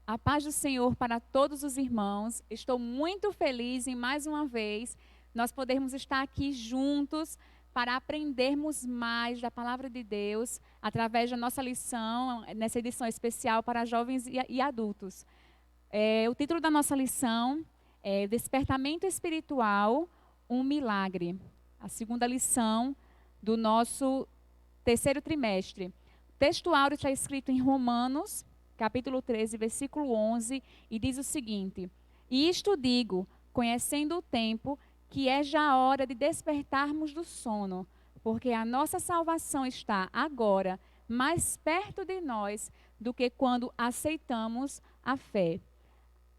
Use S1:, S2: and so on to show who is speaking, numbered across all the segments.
S1: A paz do Senhor para todos os irmãos. Estou muito feliz em mais uma vez nós podermos estar aqui juntos para aprendermos mais da palavra de Deus através da nossa lição, nessa edição especial para jovens e adultos. O título da nossa lição é Despertamento Espiritual, um Milagre. A segunda lição do nosso terceiro trimestre. O texto áureo está escrito em Romanos, capítulo 13, versículo 11, e diz o seguinte: E isto digo, conhecendo o tempo, que é já a hora de despertarmos do sono, porque a nossa salvação está agora mais perto de nós do que quando aceitamos a fé.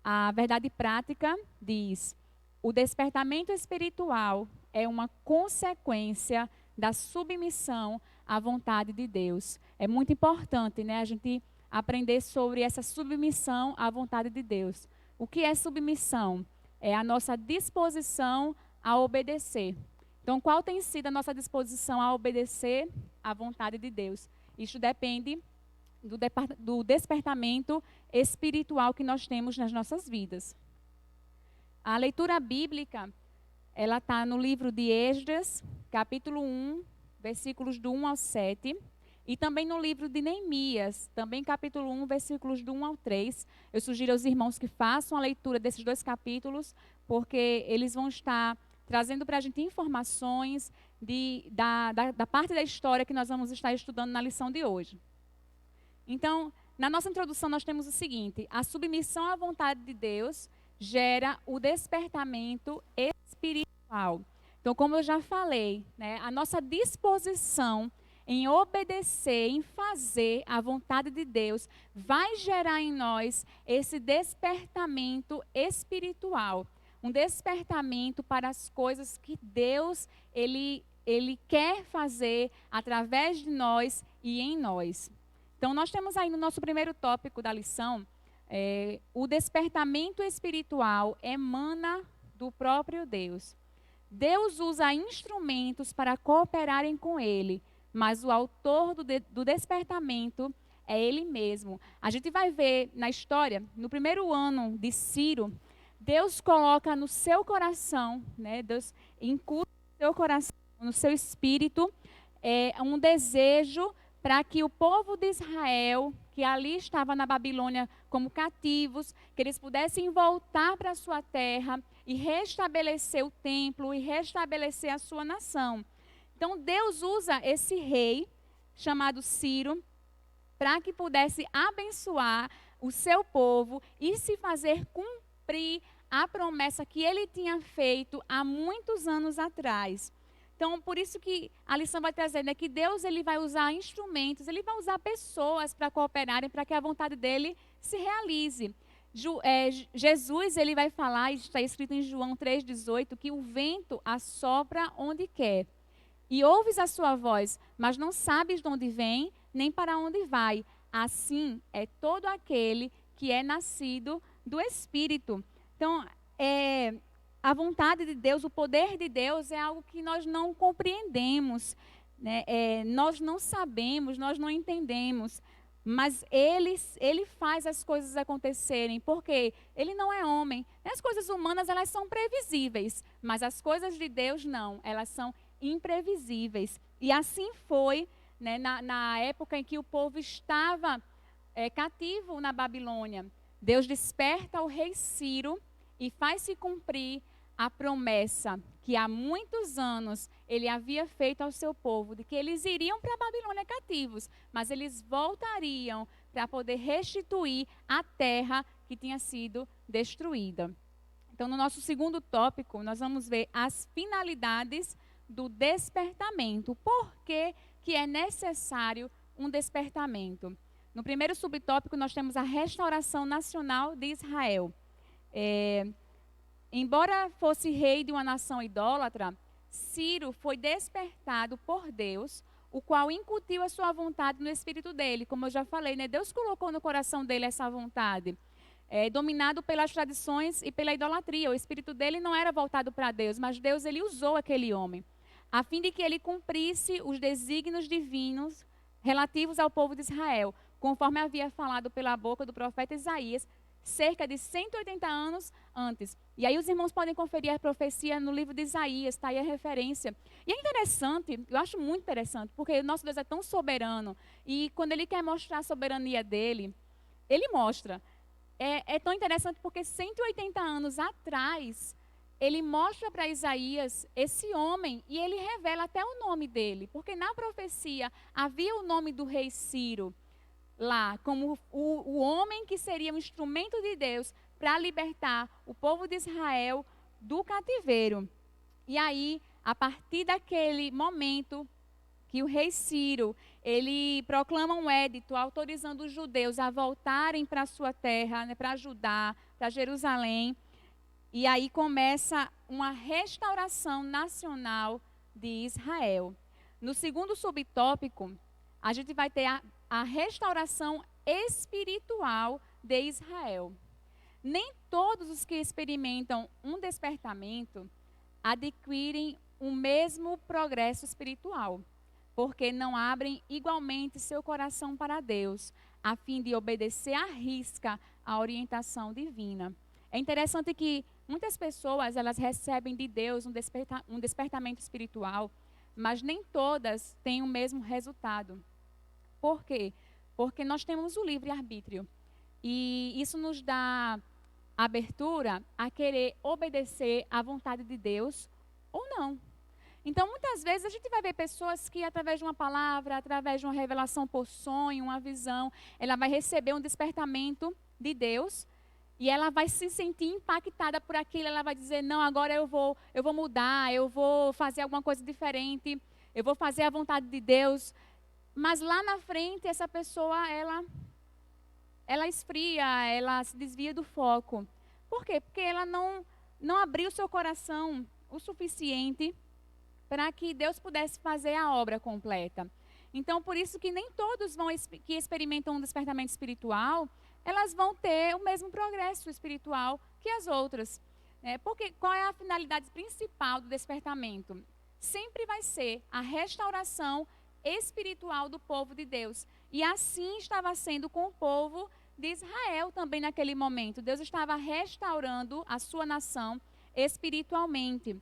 S1: A verdade prática diz: o despertamento espiritual é uma consequência da submissão à vontade de Deus. É muito importante, né, a gente aprender sobre essa submissão à vontade de Deus. O que é submissão? É a nossa disposição a obedecer. Então, qual tem sido a nossa disposição a obedecer à vontade de Deus? Isso depende do despertamento espiritual que nós temos nas nossas vidas. A leitura bíblica, ela está no livro de Esdras, capítulo 1, versículos do 1 ao 7. E também no livro de Neemias, também capítulo 1, versículos do 1 ao 3. Eu sugiro aos irmãos que façam a leitura desses dois capítulos, porque eles vão estar trazendo para a gente informações da parte da história que nós vamos estar estudando na lição de hoje. Então, na nossa introdução nós temos o seguinte: a submissão à vontade de Deus gera o despertamento espiritual. Então, como eu já falei, né, a nossa disposição em obedecer, em fazer a vontade de Deus, vai gerar em nós esse despertamento espiritual. Um despertamento para as coisas que Deus, Ele quer fazer através de nós e em nós. Então, nós temos aí no nosso primeiro tópico da lição, o despertamento espiritual emana do próprio Deus. Deus usa instrumentos para cooperarem com Ele, mas o autor do despertamento é Ele mesmo. A gente vai ver na história, no primeiro ano de Ciro, Deus coloca no seu coração, né, Deus incuta no seu coração, no seu espírito, um desejo para que o povo de Israel, que ali estava na Babilônia como cativos, que eles pudessem voltar para a sua terra e restabelecer o templo e restabelecer a sua nação. Então, Deus usa esse rei, chamado Ciro, para que pudesse abençoar o seu povo e se fazer cumprir a promessa que ele tinha feito há muitos anos atrás. Então, por isso que a lição vai trazer, né, que Deus ele vai usar instrumentos, ele vai usar pessoas para cooperarem, para que a vontade dele se realize. Jesus ele vai falar, está escrito em João 3,18, que o vento assopra onde quer. E ouves a sua voz, mas não sabes de onde vem, nem para onde vai. Assim é todo aquele que é nascido do Espírito. Então, a vontade de Deus, o poder de Deus é algo que nós não compreendemos, né? Nós não sabemos, nós não entendemos. Mas ele faz as coisas acontecerem, porque ele não é homem. As coisas humanas, elas são previsíveis, mas as coisas de Deus não, elas são imprevisíveis. E assim foi, né, na época em que o povo estava cativo na Babilônia. Deus desperta o rei Ciro e faz se cumprir a promessa que há muitos anos ele havia feito ao seu povo, de que eles iriam para a Babilônia cativos, mas eles voltariam para poder restituir a terra que tinha sido destruída. Então, no nosso segundo tópico, nós vamos ver as finalidades do despertamento. Por que é necessário um despertamento? No primeiro subtópico, nós temos a restauração nacional de Israel. Embora fosse rei de uma nação idólatra, Ciro foi despertado por Deus, o qual incutiu a sua vontade no espírito dele. Como eu já falei, né? Deus colocou no coração dele essa vontade. Dominado pelas tradições e pela idolatria. O espírito dele não era voltado para Deus, mas Deus ele usou aquele homem, a fim de que ele cumprisse os desígnios divinos relativos ao povo de Israel. conforme havia falado pela boca do profeta Isaías, cerca de 180 anos antes. E aí os irmãos podem conferir a profecia no livro de Isaías, está aí a referência. E é interessante, eu acho muito interessante, porque o nosso Deus é tão soberano, e quando Ele quer mostrar a soberania dEle, Ele mostra. É tão interessante porque 180 anos atrás, Ele mostra para Isaías esse homem, e Ele revela até o nome dele, porque na profecia havia o nome do rei Ciro, lá, como o homem que seria um instrumento de Deus para libertar o povo de Israel do cativeiro. E aí, a partir daquele momento que o rei Ciro, ele proclama um édito autorizando os judeus a voltarem para a sua terra, né, para Judá, para Jerusalém, e aí começa uma restauração nacional de Israel. No segundo subtópico, a gente vai ter a restauração espiritual de Israel. Nem todos os que experimentam um despertamento adquirem o mesmo progresso espiritual, porque não abrem igualmente seu coração para Deus, a fim de obedecer à risca a orientação divina. É interessante que muitas pessoas, elas recebem de Deus um despertamento espiritual, mas nem todas têm o mesmo resultado. Por quê? Porque nós temos o livre-arbítrio. E isso nos dá abertura a querer obedecer à vontade de Deus ou não. Então, muitas vezes, a gente vai ver pessoas que, através de uma palavra, através de uma revelação por sonho, uma visão, ela vai receber um despertamento de Deus e ela vai se sentir impactada por aquilo. Ela vai dizer, não, agora eu vou mudar, eu vou fazer alguma coisa diferente, eu vou fazer a vontade de Deus. Mas lá na frente, essa pessoa, ela esfria, ela se desvia do foco. Por quê? Porque ela não abriu seu coração o suficiente para que Deus pudesse fazer a obra completa. Então, por isso que nem todos que experimentam um despertamento espiritual, elas vão ter o mesmo progresso espiritual que as outras. Porque qual é a finalidade principal do despertamento? Sempre vai ser a restauração espiritual do povo de Deus. E assim estava sendo com o povo de Israel também naquele momento. Deus estava restaurando a sua nação espiritualmente.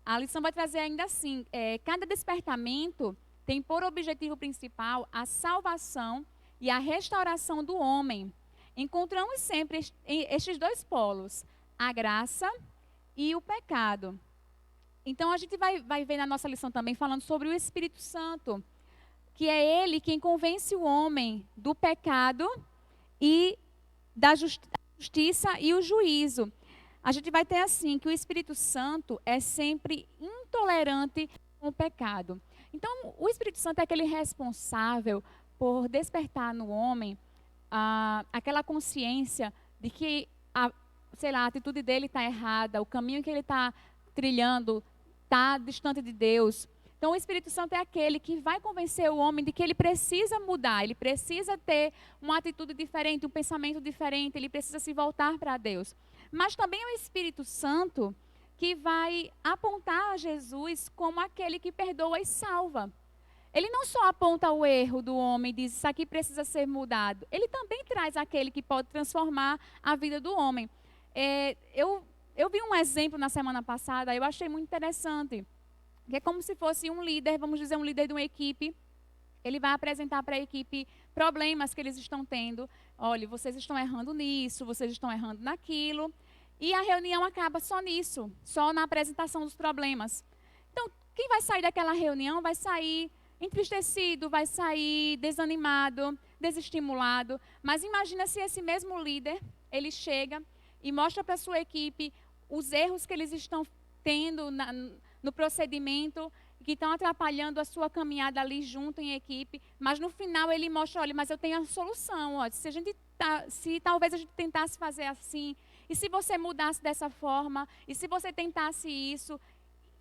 S1: A lição vai trazer ainda assim, cada despertamento tem por objetivo principal a salvação e a restauração do homem. Encontramos sempre estes dois polos, a graça e o pecado. Então a gente vai ver na nossa lição também falando sobre o Espírito Santo, que é ele quem convence o homem do pecado e da justiça e o juízo. A gente vai ter assim, que o Espírito Santo é sempre intolerante com o pecado. Então, o Espírito Santo é aquele responsável por despertar no homem aquela consciência de que, a atitude dele está errada, o caminho que ele está trilhando está distante de Deus. Então, o Espírito Santo é aquele que vai convencer o homem de que ele precisa mudar, ele precisa ter uma atitude diferente, um pensamento diferente, ele precisa se voltar para Deus. Mas também é o Espírito Santo que vai apontar a Jesus como aquele que perdoa e salva. Ele não só aponta o erro do homem e diz, isso aqui precisa ser mudado. Ele também traz aquele que pode transformar a vida do homem. Eu vi um exemplo na semana passada, eu achei muito interessante. Que é como se fosse um líder, vamos dizer, um líder de uma equipe. Ele vai apresentar para a equipe problemas que eles estão tendo. Olha, vocês estão errando nisso, vocês estão errando naquilo. E a reunião acaba só nisso, só na apresentação dos problemas. Então, quem vai sair daquela reunião vai sair entristecido, vai sair desanimado, desestimulado. Mas imagina se esse mesmo líder, ele chega e mostra para a sua equipe os erros que eles estão tendo no procedimento, que estão atrapalhando a sua caminhada ali junto em equipe, mas no final ele mostra, olha, mas eu tenho a solução, ó, se talvez a gente tentasse fazer assim, e se você mudasse dessa forma, e se você tentasse isso,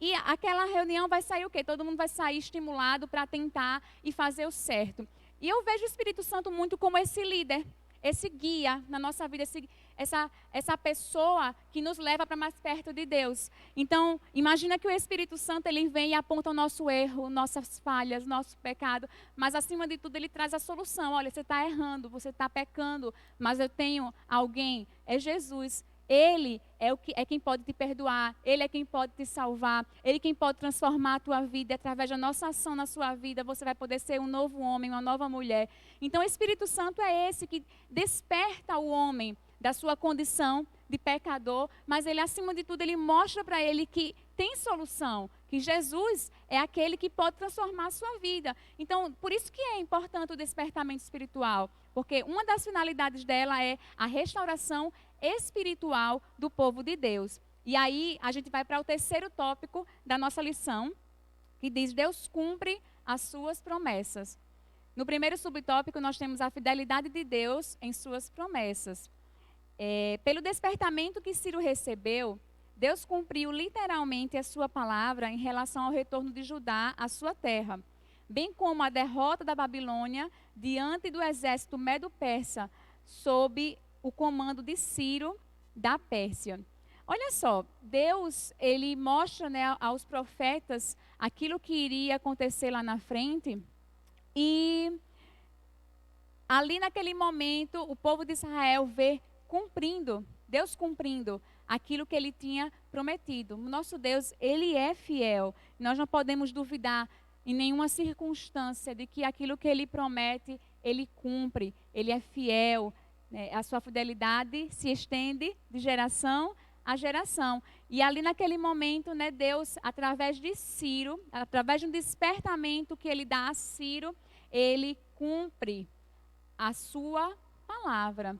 S1: e aquela reunião vai sair o quê? Todo mundo vai sair estimulado para tentar e fazer o certo. E eu vejo o Espírito Santo muito como esse líder, esse guia na nossa vida, essa pessoa que nos leva para mais perto de Deus. Então, imagina que o Espírito Santo, ele vem e aponta o nosso erro, nossas falhas, nosso pecado, mas acima de tudo ele traz a solução. Olha, você está errando, você está pecando, mas eu tenho alguém, é Jesus. Ele é quem pode te perdoar, Ele é quem pode te salvar, Ele é quem pode transformar a tua vida. Através da nossa ação na sua vida, você vai poder ser um novo homem, uma nova mulher. Então, o Espírito Santo é esse que desperta o homem da sua condição de pecador, mas ele, acima de tudo, ele mostra para ele que tem solução, que Jesus é aquele que pode transformar a sua vida. Então, por isso que é importante o despertamento espiritual, porque uma das finalidades dela é a restauração espiritual do povo de Deus. E aí, a gente vai para o terceiro tópico da nossa lição, que diz: Deus cumpre as suas promessas. No primeiro subtópico, nós temos a fidelidade de Deus em suas promessas. Pelo despertamento que Ciro recebeu, Deus cumpriu literalmente a sua palavra em relação ao retorno de Judá à sua terra, bem como a derrota da Babilônia diante do exército medo-persa, sob o comando de Ciro da Pérsia. Olha só, Deus, ele mostra, né, aos profetas aquilo que iria acontecer lá na frente, e ali naquele momento o povo de Israel vê Deus cumprindo aquilo que ele tinha prometido. O nosso Deus, ele é fiel. Nós não podemos duvidar em nenhuma circunstância de que aquilo que ele promete, ele cumpre. Ele é fiel. Né? A sua fidelidade se estende de geração a geração. E ali naquele momento, né, Deus, através de Ciro, através de um despertamento que ele dá a Ciro, ele cumpre a sua palavra.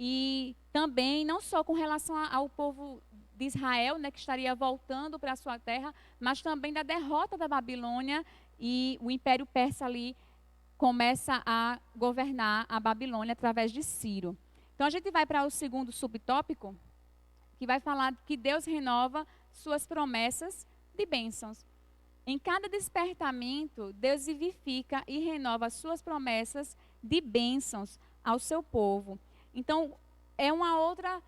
S1: E também, não só com relação ao povo de Israel, né, que estaria voltando para a sua terra, mas também da derrota da Babilônia, e o Império Persa ali começa a governar a Babilônia através de Ciro. Então, a gente vai para o segundo subtópico, que vai falar que Deus renova suas promessas de bênçãos. Em cada despertamento, Deus vivifica e renova suas promessas de bênçãos ao seu povo. Então, é uma outra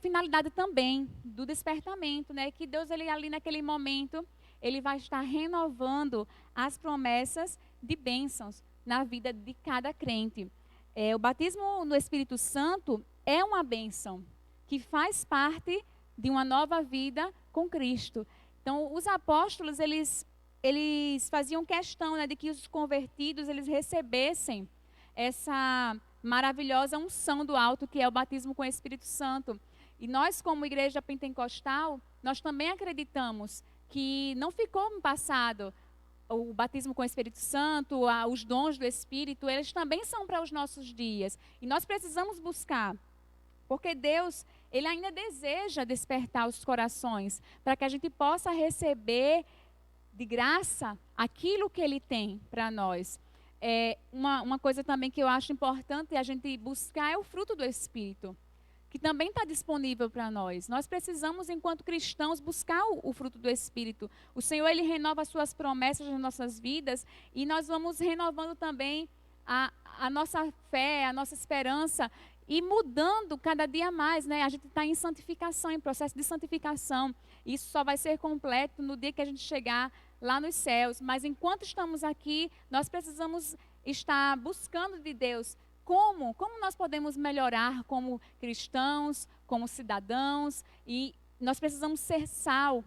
S1: finalidade também do despertamento, né? Que Deus, ele ali naquele momento, ele vai estar renovando as promessas de bênçãos na vida de cada crente. O batismo no Espírito Santo é uma bênção que faz parte de uma nova vida com Cristo. Então, os apóstolos, eles faziam questão, né, de que os convertidos, eles recebessem essa maravilhosa unção do alto, que é o batismo com o Espírito Santo. E nós, como igreja pentecostal, nós também acreditamos que não ficou no passado o batismo com o Espírito Santo, os dons do Espírito, eles também são para os nossos dias. E nós precisamos buscar, porque Deus, ele ainda deseja despertar os corações, para que a gente possa receber de graça aquilo que ele tem para nós. Uma coisa também que eu acho importante a gente buscar é o fruto do Espírito, que também está disponível para nós. Nós precisamos, enquanto cristãos, buscar o fruto do Espírito. O Senhor, ele renova as suas promessas nas nossas vidas, e nós vamos renovando também a nossa fé, a nossa esperança, e mudando cada dia mais, né? A gente está em santificação, em processo de santificação. Isso só vai ser completo no dia que a gente chegar lá nos céus. Mas enquanto estamos aqui, nós precisamos estar buscando de Deus como nós podemos melhorar como cristãos, como cidadãos. E nós precisamos ser sal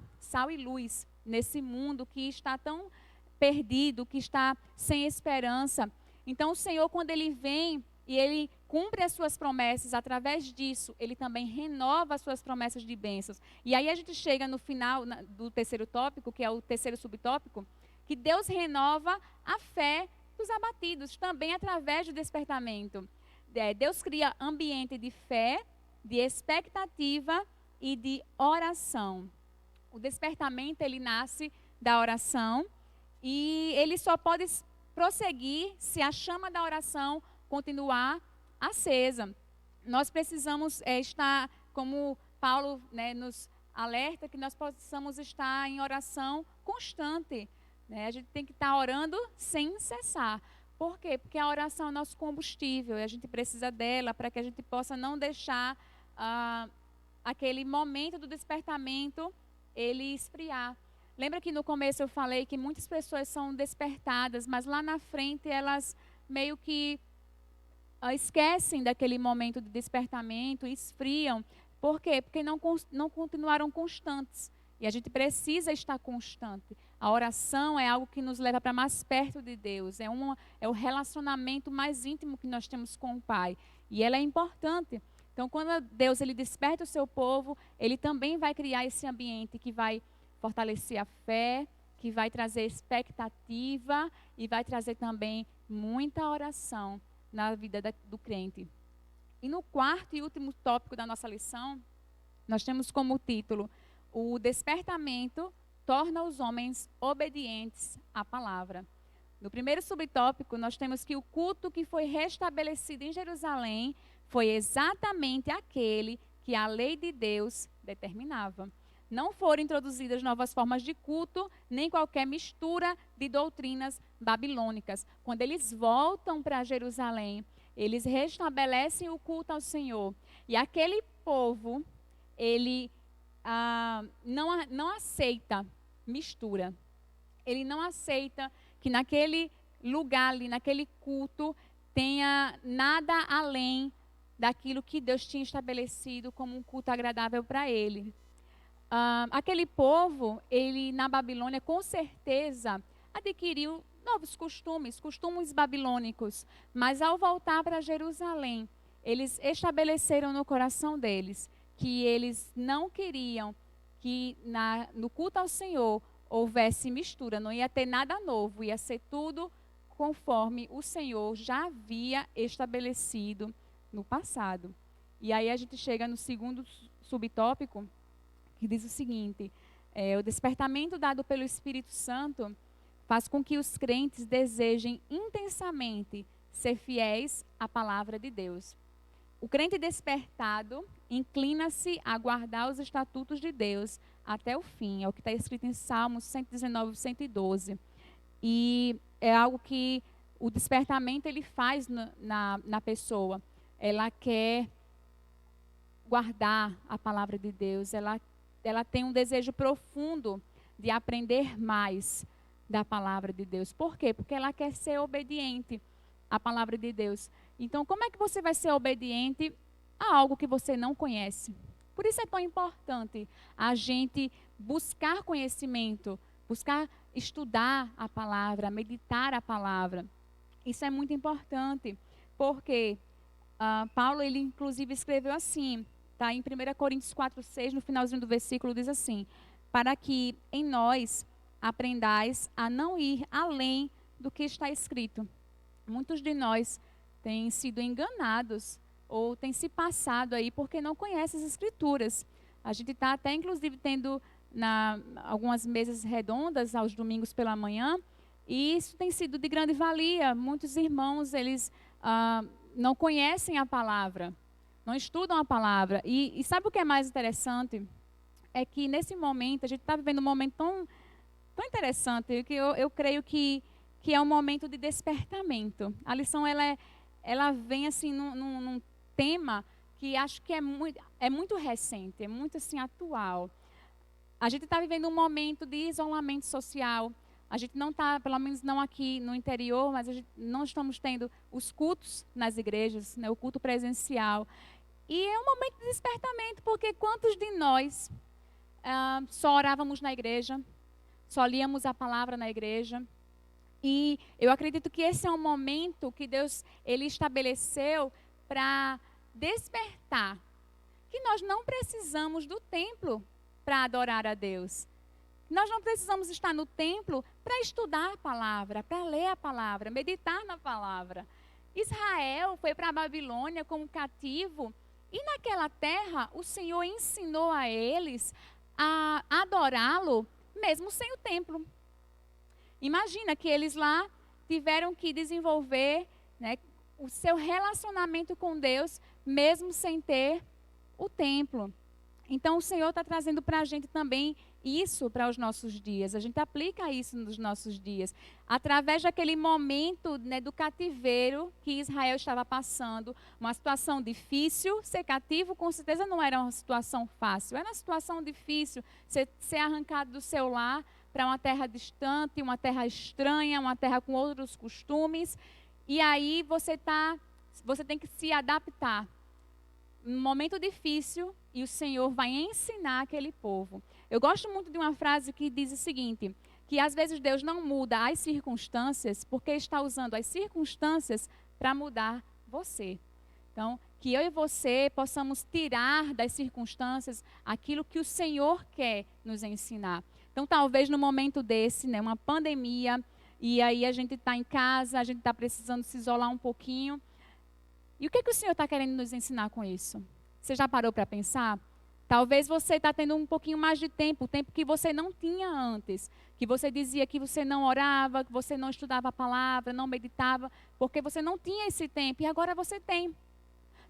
S1: e luz nesse mundo que está tão perdido, que está sem esperança. Então, o Senhor, quando ele vem e ele cumpre as suas promessas, através disso, ele também renova as suas promessas de bênçãos. E aí a gente chega no final do terceiro tópico, que é o terceiro subtópico, que Deus renova a fé dos abatidos, também através do despertamento. Deus cria ambiente de fé, de expectativa e de oração. O despertamento, ele nasce da oração, e ele só pode prosseguir se a chama da oração continuar acesa. Nós precisamos estar, como Paulo, né, nos alerta, que nós possamos estar em oração constante. Né? A gente tem que estar orando sem cessar, Por quê? Porque a oração é o nosso combustível e a gente precisa dela para que a gente possa não deixar aquele momento do despertamento ele esfriar. Lembra que no começo eu falei que muitas pessoas são despertadas, mas lá na frente elas meio que esquecem daquele momento de despertamento, esfriam. Por quê? Porque não continuaram constantes. E a gente precisa estar constante. A oração é algo que nos leva para mais perto de Deus. É o relacionamento mais íntimo que nós temos com o Pai. E ela é importante. Então, quando Deus ele desperta o seu povo, ele também vai criar esse ambiente que vai fortalecer a fé, que vai trazer expectativa e vai trazer também muita oração na vida do crente. E no quarto e último tópico da nossa lição, nós temos como título: o despertamento torna os homens obedientes à palavra. No primeiro subtópico, nós temos que o culto que foi restabelecido em Jerusalém foi exatamente aquele que a lei de Deus determinava. Não foram introduzidas novas formas de culto, nem qualquer mistura de doutrinas babilônicas. Quando eles voltam para Jerusalém, eles restabelecem o culto ao Senhor. E aquele povo, ele não aceita mistura. Ele não aceita que naquele lugar ali, naquele culto, tenha nada além daquilo que Deus tinha estabelecido como um culto agradável para ele. Aquele povo, ele na Babilônia, com certeza, adquiriu novos costumes babilônicos. Mas ao voltar para Jerusalém, eles estabeleceram no coração deles que eles não queriam que no culto ao Senhor houvesse mistura, não ia ter nada novo, ia ser tudo conforme o Senhor já havia estabelecido no passado. E aí a gente chega no segundo subtópico, que diz o seguinte: o despertamento dado pelo Espírito Santo faz com que os crentes desejem intensamente ser fiéis à palavra de Deus. O crente despertado inclina-se a guardar os estatutos de Deus até o fim. É o que está escrito em Salmos 119 e 112. E é algo que o despertamento ele faz na pessoa. Ela quer guardar a palavra de Deus. Ela tem um desejo profundo de aprender mais da palavra de Deus. Por quê? Porque ela quer ser obediente à palavra de Deus. Então, como é que você vai ser obediente a algo que você não conhece? Por isso é tão importante a gente buscar conhecimento, buscar estudar a palavra, meditar a palavra. Isso é muito importante, porque Paulo, ele inclusive escreveu assim, tá? Em 1 Coríntios 4:6, no finalzinho do versículo, diz assim: para que em nós aprendais a não ir além do que está escrito. Muitos de nós têm sido enganados ou têm se passado aí porque não conhecem as Escrituras. A gente está até, inclusive, tendo algumas mesas redondas aos domingos pela manhã, e isso tem sido de grande valia. Muitos irmãos, eles não conhecem a palavra, não estudam a palavra. E sabe o que é mais interessante? É que nesse momento, a gente está vivendo um momento tão interessante, que eu creio que é um momento de despertamento. A lição ela vem assim num tema que acho que é muito recente, é muito assim atual. A gente está vivendo um momento de isolamento social. A gente não está, pelo menos não aqui no interior, mas a gente não estamos tendo os cultos nas igrejas, né, o culto presencial. E é um momento de despertamento, porque quantos de nós só orávamos na igreja, só líamos a palavra na igreja? E eu acredito que esse é um momento que Deus ele estabeleceu para despertar, que nós não precisamos do templo para adorar a Deus. Nós não precisamos estar no templo para estudar a palavra, para ler a palavra, meditar na palavra. Israel foi para a Babilônia como cativo, e naquela terra o Senhor ensinou a eles a adorá-lo mesmo sem o templo. Imagina que eles lá tiveram que desenvolver, né, o seu relacionamento com Deus, mesmo sem ter o templo. Então, o Senhor está trazendo para a gente também isso para os nossos dias, a gente aplica isso nos nossos dias. Através daquele momento, né, do cativeiro que Israel estava passando, uma situação difícil, ser cativo com certeza não era uma situação fácil, era uma situação difícil, ser arrancado do seu lar para uma terra distante, uma terra estranha, uma terra com outros costumes, e aí você tem que se adaptar. Um momento difícil e o Senhor vai ensinar aquele povo. Eu gosto muito de uma frase que diz o seguinte, que às vezes Deus não muda as circunstâncias porque está usando as circunstâncias para mudar você. Então, que eu e você possamos tirar das circunstâncias aquilo que o Senhor quer nos ensinar. Então, talvez no momento desse, né, uma pandemia, e aí a gente está em casa, a gente está precisando se isolar um pouquinho. E o que o Senhor está querendo nos ensinar com isso? Você já parou para pensar? Talvez você está tendo um pouquinho mais de tempo, o tempo que você não tinha antes. Que você dizia que você não orava, que você não estudava a palavra, não meditava, porque você não tinha esse tempo e agora você tem.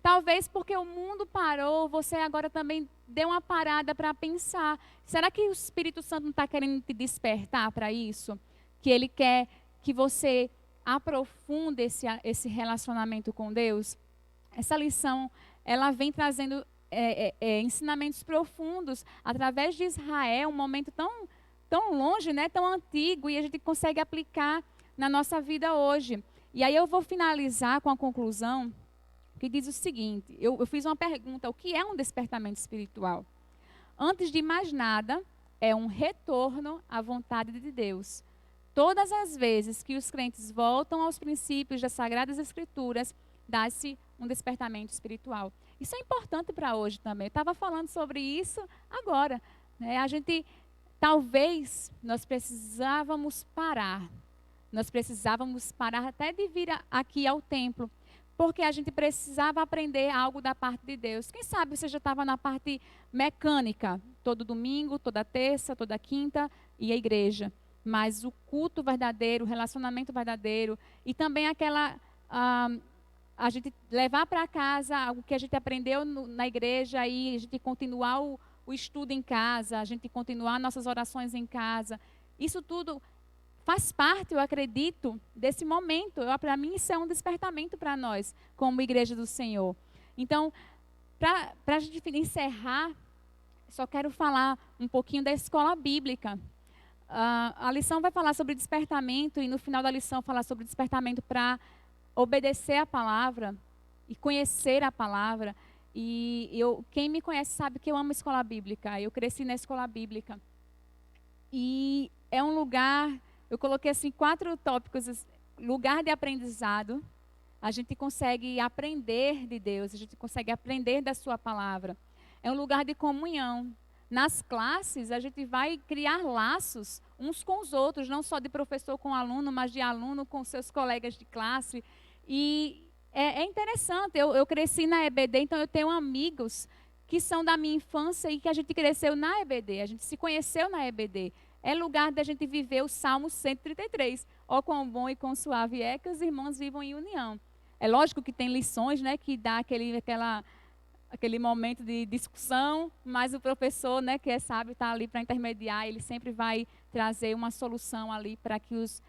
S1: Talvez porque o mundo parou, você agora também deu uma parada para pensar. Será que o Espírito Santo não está querendo te despertar para isso? Que Ele quer que você aprofunde esse relacionamento com Deus? Essa lição, ela vem trazendo ensinamentos profundos através de Israel, um momento tão longe, né, tão antigo, e a gente consegue aplicar na nossa vida hoje. E aí eu vou finalizar com a conclusão que diz o seguinte, eu fiz uma pergunta, o que é um despertamento espiritual? Antes de mais nada, é um retorno à vontade de Deus. Todas as vezes que os crentes voltam aos princípios das Sagradas Escrituras, dá-se um despertamento espiritual. Isso é importante para hoje também. Eu estava falando sobre isso agora, né? Talvez nós precisávamos parar. Nós precisávamos parar até de vir aqui ao templo, porque a gente precisava aprender algo da parte de Deus. Quem sabe você já estava na parte mecânica, todo domingo, toda terça, toda quinta, e a igreja. Mas o culto verdadeiro, o relacionamento verdadeiro, e também a gente levar para casa algo que a gente aprendeu na igreja e a gente continuar o estudo em casa, a gente continuar nossas orações em casa. Isso tudo faz parte, eu acredito, desse momento. Para mim, isso é um despertamento para nós, como igreja do Senhor. Então, para a gente encerrar, só quero falar um pouquinho da escola bíblica. A lição vai falar sobre despertamento e no final da lição falar sobre despertamento para obedecer a palavra e conhecer a palavra. E quem me conhece sabe que eu amo a escola bíblica. Eu cresci na escola bíblica. E é um lugar, eu coloquei assim 4 tópicos, lugar de aprendizado. A gente consegue aprender de Deus, a gente consegue aprender da sua palavra. É um lugar de comunhão. Nas classes, a gente vai criar laços uns com os outros, não só de professor com aluno, mas de aluno com seus colegas de classe. E é interessante, eu cresci na EBD, então eu tenho amigos que são da minha infância e que a gente cresceu na EBD, a gente se conheceu na EBD. É lugar da gente viver o Salmo 133. Ó quão bom e quão suave é que os irmãos vivam em união. É lógico que tem lições, né, que dá aquele momento de discussão, mas o professor, né, que é sábio, está ali para intermediar, ele sempre vai trazer uma solução ali para que os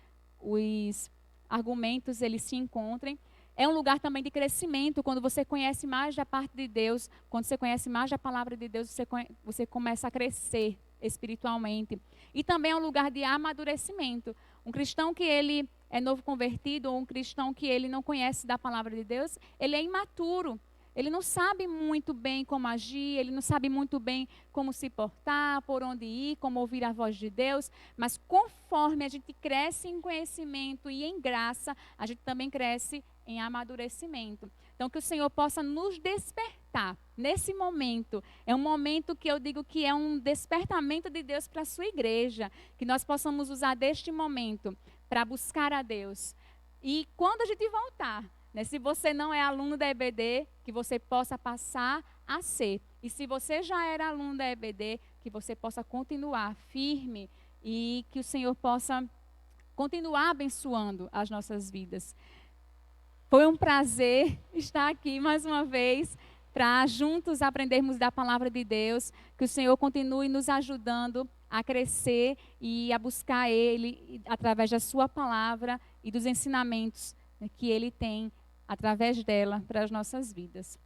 S1: argumentos eles se encontrem. É um lugar também de crescimento, quando você conhece mais da parte de Deus, quando você conhece mais da palavra de Deus, você começa a crescer espiritualmente. E também é um lugar de amadurecimento. Um cristão que ele é novo convertido, ou um cristão que ele não conhece da palavra de Deus, ele é imaturo. Ele não sabe muito bem como agir, ele não sabe muito bem como se portar, por onde ir, como ouvir a voz de Deus. Mas conforme a gente cresce em conhecimento e em graça, a gente também cresce em amadurecimento. Então, que o Senhor possa nos despertar nesse momento. É um momento que eu digo que é um despertamento de Deus para a sua igreja. Que nós possamos usar deste momento para buscar a Deus. E quando a gente voltar, né, se você não é aluno da EBD, que você possa passar a ser. E se você já era aluno da EBD, que você possa continuar firme e que o Senhor possa continuar abençoando as nossas vidas. Foi um prazer estar aqui mais uma vez para juntos aprendermos da palavra de Deus. Que o Senhor continue nos ajudando a crescer e a buscar Ele através da Sua palavra e dos ensinamentos, né, que Ele tem através dela para as nossas vidas.